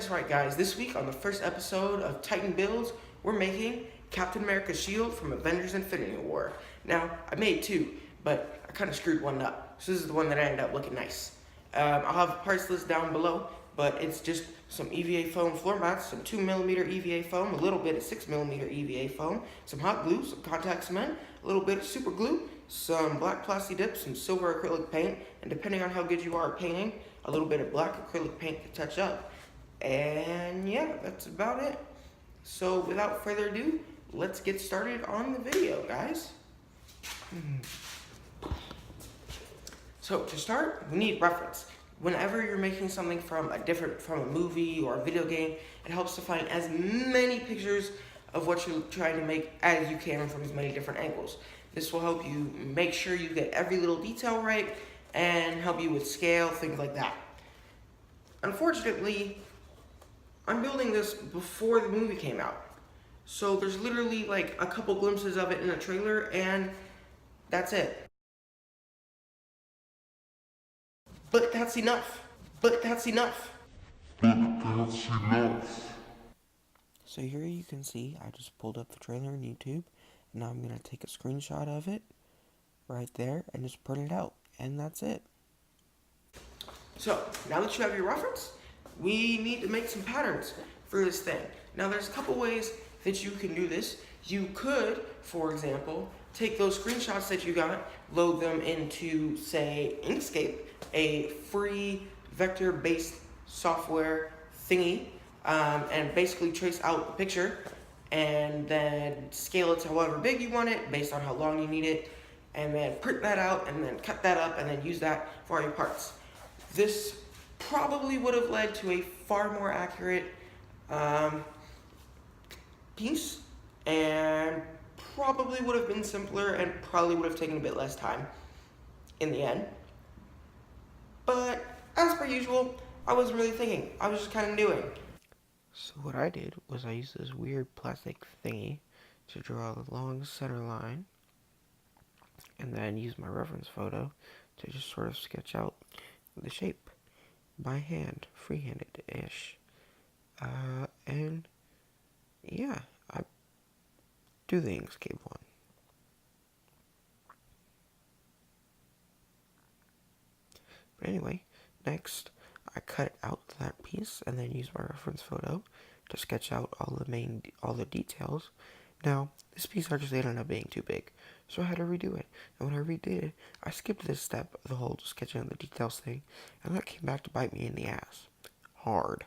That's right, guys. This week on the first episode of Titan Builds, we're making Captain America's shield from Avengers Infinity War. Now, I made two, but I kind of screwed one up. So this is the one that ended up looking nice. I'll have a parts list down below, but it's just some EVA foam floor mats, some 2mm EVA foam, a little bit of 6mm EVA foam, some hot glue, some contact cement, a little bit of super glue, some black plastidip, some silver acrylic paint, and depending on how good you are at painting, a little bit of black acrylic paint to touch up. And yeah, that's about it. So without further ado, let's get started on the video, guys. So to start, we need reference. Whenever you're making something from a movie or a video game, it helps to find as many pictures of what you're trying to make as you can from as many different angles. This will help you make sure you get every little detail right and help you with scale, things like that. Unfortunately, I'm building this before the movie came out. So there's literally like a couple glimpses of it in a trailer and that's it. But that's enough. But that's enough. So here you can see I just pulled up the trailer on YouTube, and now I'm going to take a screenshot of it right there and just print it out, and that's it. So now that you have your reference, we need to make some patterns for this thing. Now there's a couple ways that you can do this. You could, for example, take those screenshots that you got, load them into, say, Inkscape, a free vector-based software thingy, and basically trace out the picture, and then scale it to however big you want it, based on how long you need it, and then print that out, and then cut that up, and then use that for your parts. This probably would have led to a far more accurate piece, and probably would have been simpler and probably would have taken a bit less time in the end. But as per usual, I wasn't really thinking. I was just kind of doing. So what I did was I used this weird plastic thingy to draw the long center line, and then use my reference photo to just sort of sketch out the shape by hand, free-handed-ish. And yeah, I do the Inkscape one. But anyway, next I cut out that piece and then use my reference photo to sketch out all the details. Now, this piece actually ended up being too big, so I had to redo it. And when I redid it, I skipped this step of the whole sketching out the details thing, and that came back to bite me in the ass. Hard.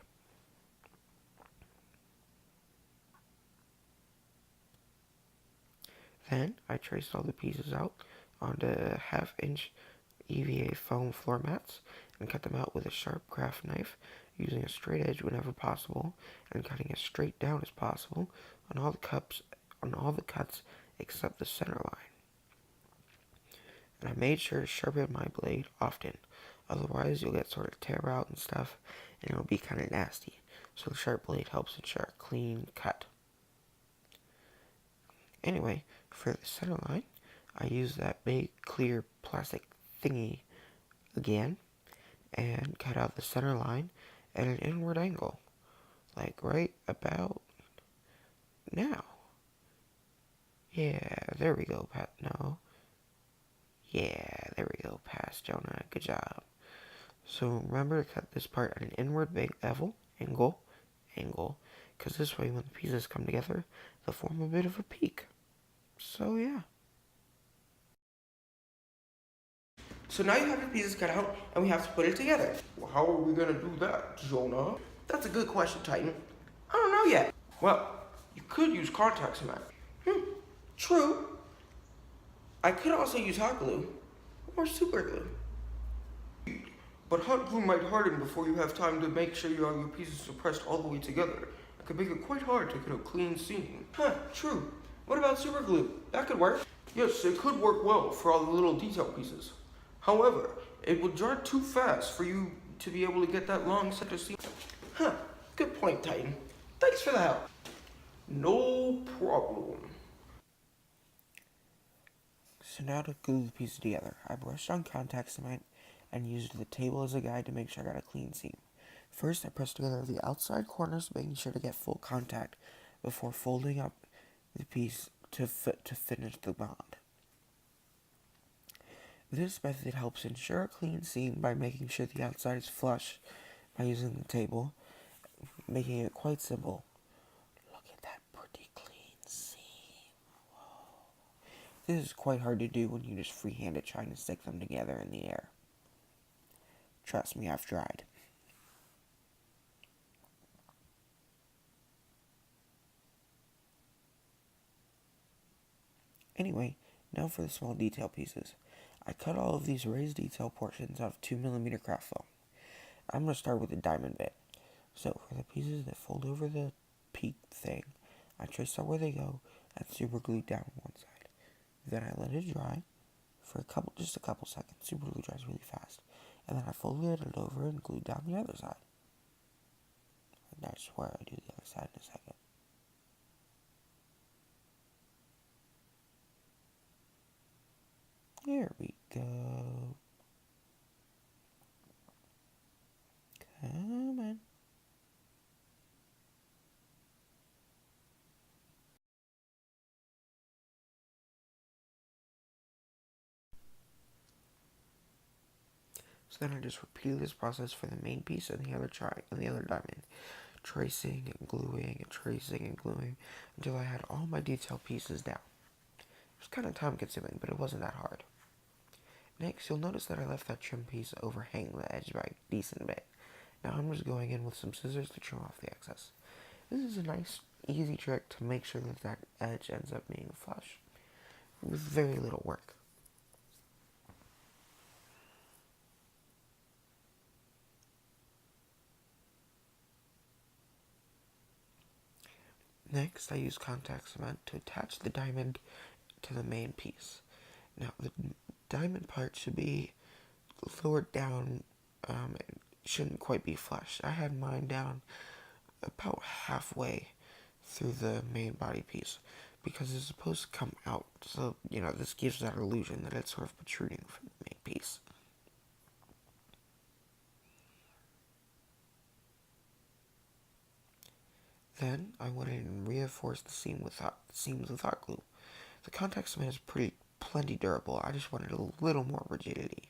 Then I traced all the pieces out onto 1/2-inch EVA foam floor mats and cut them out with a sharp craft knife, using a straight edge whenever possible and cutting as straight down as possible on all the cuts except the center line. And I made sure to sharpen my blade often, otherwise you'll get sort of tear out and stuff and it'll be kind of nasty. So the sharp blade helps ensure a clean cut. Anyway, for the center line, I used that big clear plastic thingy again and cut out the center line at an inward angle, like right about now. Yeah, there we go, Pat. No. Yeah, there we go, Pass, Jonah. Good job. So remember to cut this part at an inward big angle, because this way when the pieces come together, they'll form a bit of a peak. So yeah. So now you have your pieces cut out, and we have to put it together. Well, how are we gonna do that, Jonah? That's a good question, Titan. I don't know yet. Well, you could use contact cement. True. I could also use hot glue or super glue. But hot glue might harden before you have time to make sure your pieces are pressed all the way together. It could make it quite hard to get a clean seam. True. What about super glue? That could work. Yes, it could work well for all the little detail pieces. However, it would dry too fast for you to be able to get that long center seam. Good point, Titan. Thanks for the help. No problem. So now to glue the pieces together, I brushed on contact cement and used the table as a guide to make sure I got a clean seam. First, I press together the outside corners, making sure to get full contact before folding up the piece to finish the bond. This method helps ensure a clean seam by making sure the outside is flush by using the table, making it quite simple. Look at that pretty clean seam. Whoa. This is quite hard to do when you just freehand it trying to stick them together in the air. Trust me, I've tried. Anyway, now for the small detail pieces. I cut all of these raised detail portions out of 2mm craft foam. I'm going to start with the diamond bit. So, for the pieces that fold over the peak thing, I trace out where they go and super glue down one side. Then I let it dry for just a couple seconds. Super glue dries really fast. And then I folded it over and glued down the other side. And I swear I do the other side in a second. There we go. Come on. So then I just repeated this process for the main piece and the other diamond, tracing and gluing and tracing and gluing until I had all my detail pieces down. It was kind of time consuming, but it wasn't that hard. Next, you'll notice that I left that trim piece overhanging the edge by a decent bit. Now I'm just going in with some scissors to trim off the excess. This is a nice, easy trick to make sure that edge ends up being flush with very little work. Next, I use contact cement to attach the diamond to the main piece. Now, the diamond part should be lowered down. It shouldn't quite be flush. I had mine down about halfway through the main body piece because it's supposed to come out. So, this gives that illusion that it's sort of protruding from the main piece. Then I went in and reinforced the seams with hot glue. The contact cement is plenty durable. I just wanted a little more rigidity.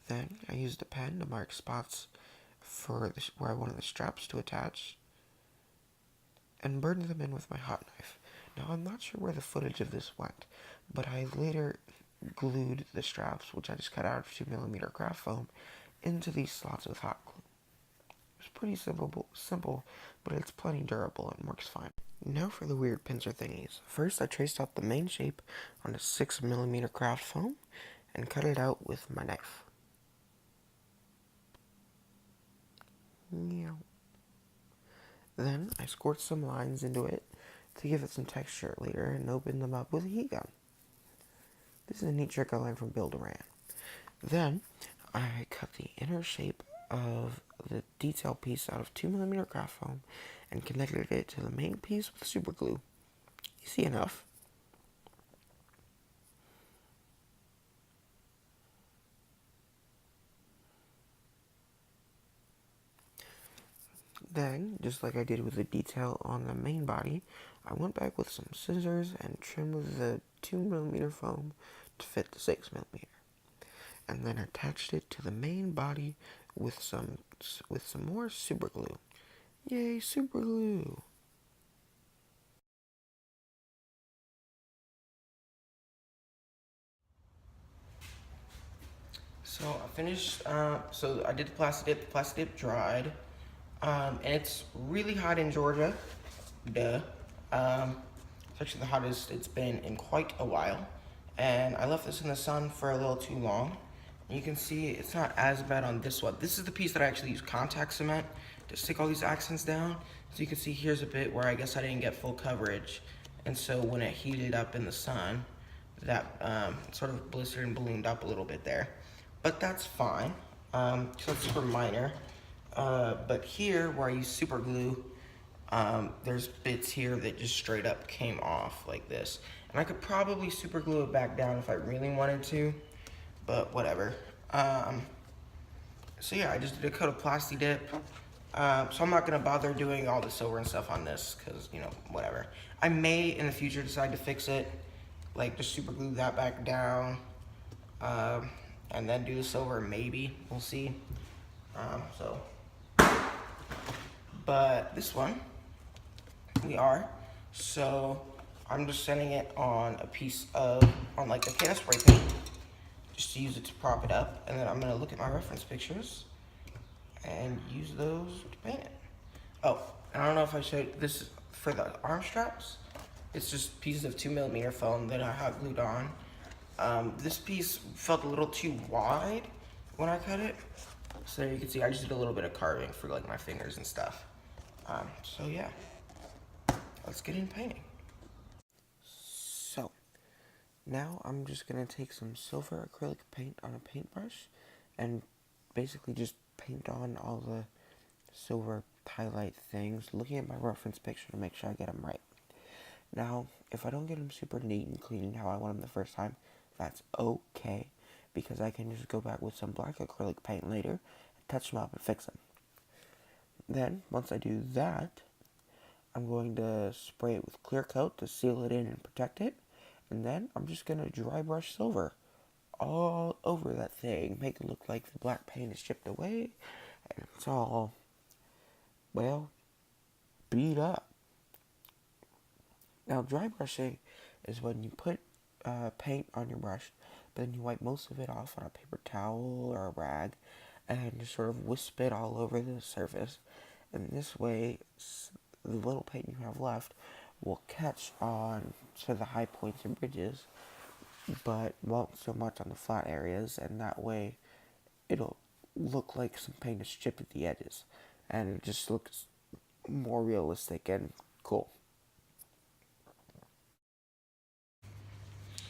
Then I used a pen to mark spots for where I wanted the straps to attach and burned them in with my hot knife. Now I'm not sure where the footage of this went, but I later glued the straps, which I just cut out of 2mm craft foam, into these slots with hot glue. It's pretty simple, but it's plenty durable and works fine. Now for the weird pincer thingies. First, I traced out the main shape on a 6mm craft foam and cut it out with my knife. Then I scored some lines into it to give it some texture later and opened them up with a heat gun. This is a neat trick I learned from Bill Duran. Then I cut the inner shape of the detail piece out of 2mm craft foam and connected it to the main piece with super glue. Easy enough. Then, just like I did with the detail on the main body, I went back with some scissors and trimmed the 2mm foam to fit the 6mm. And then attached it to the main body with some more super glue. Yay, super glue! So I finished, so I did the plastidip. The plastidip dried. And it's really hot in Georgia. Duh. It's actually the hottest it's been in quite a while. And I left this in the sun for a little too long. You can see it's not as bad on this one. This is the piece that I actually used contact cement to stick all these accents down. So you can see here's a bit where I guess I didn't get full coverage. And so when it heated up in the sun, that sort of blistered and ballooned up a little bit there. But that's fine. So it's super minor. But here, where I use super glue, there's bits here that just straight up came off like this. And I could probably super glue it back down if I really wanted to, but whatever. So yeah, I just did a coat of plastidip. So I'm not gonna bother doing all the silver and stuff on this, cause you know, whatever. I may in the future decide to fix it, like just super glue that back down, and then do the silver. Maybe we'll see. So, but this one we are. So I'm just setting it on a piece of on like a can of spray paint, just to use it to prop it up, and then I'm gonna look at my reference pictures and use those to paint it. Oh, and I don't know if I showed this for the arm straps. It's just pieces of 2mm foam that I hot glued on. This piece felt a little too wide when I cut it. So there you can see I just did a little bit of carving for like my fingers and stuff. So yeah, let's get into painting. So now I'm just gonna take some silver acrylic paint on a paintbrush and basically just paint on all the silver highlight things, looking at my reference picture to make sure I get them right. Now, if I don't get them super neat and clean how I want them the first time, that's okay, because I can just go back with some black acrylic paint later and touch them up and fix them. Then, once I do that, I'm going to spray it with clear coat to seal it in and protect it, and then I'm just going to dry brush silver all over that thing, make it look like the black paint is chipped away, and it's all, well, beat up. Now, dry brushing is when you put paint on your brush, but then you wipe most of it off on a paper towel or a rag, and just sort of wisp it all over the surface. And this way, the little paint you have left will catch on to the high points and ridges, but won't so much on the flat areas, and that way it'll look like some paint is chipped at the edges, and it just looks more realistic and cool.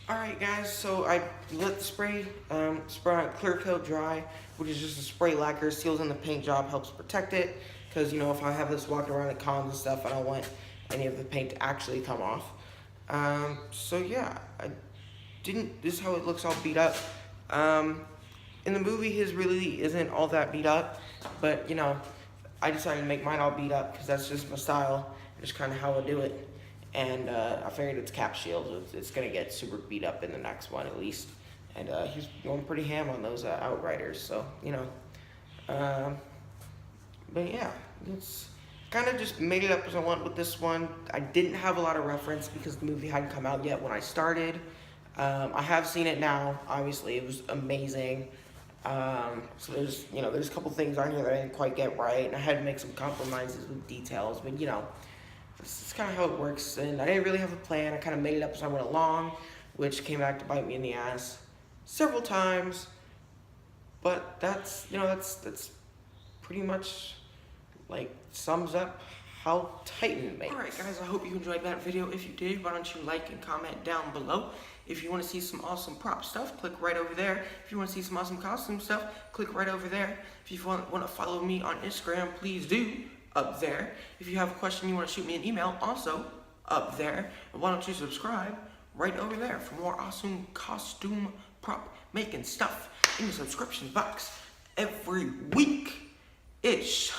Alright guys, so I let the spray clear coat dry, which is just a spray lacquer, seals in the paint job, helps protect it, because you know, if I have this walking around in cons and stuff, I don't want any of the paint to actually come off. So yeah, this is how it looks all beat up. In the movie, his really isn't all that beat up, but you know, I decided to make mine all beat up, because that's just my style, just kind of how I do it. And I figured it's cap shield. It's going to get super beat up in the next one at least. And he's going pretty ham on those Outriders. So, you know. But yeah, it's kind of just made it up as I want with this one. I didn't have a lot of reference because the movie hadn't come out yet when I started. I have seen it now. Obviously, it was amazing. So there's a couple things on here that I didn't quite get right. And I had to make some compromises with details. But, you know. This is kind of how it works, and I didn't really have a plan. I kind of made it up as I went along, which came back to bite me in the ass several times. But that's pretty much like sums up how Titan makes. Alright guys, I hope you enjoyed that video. If you did, why don't you like and comment down below. If you want to see some awesome prop stuff, click right over there. If you want to see some awesome costume stuff, click right over there. If you want to follow me on Instagram, please do. Up there. If you have a question you want to shoot me an email, also up there. And why don't you subscribe right over there for more awesome costume prop making stuff in the subscription box every week-ish.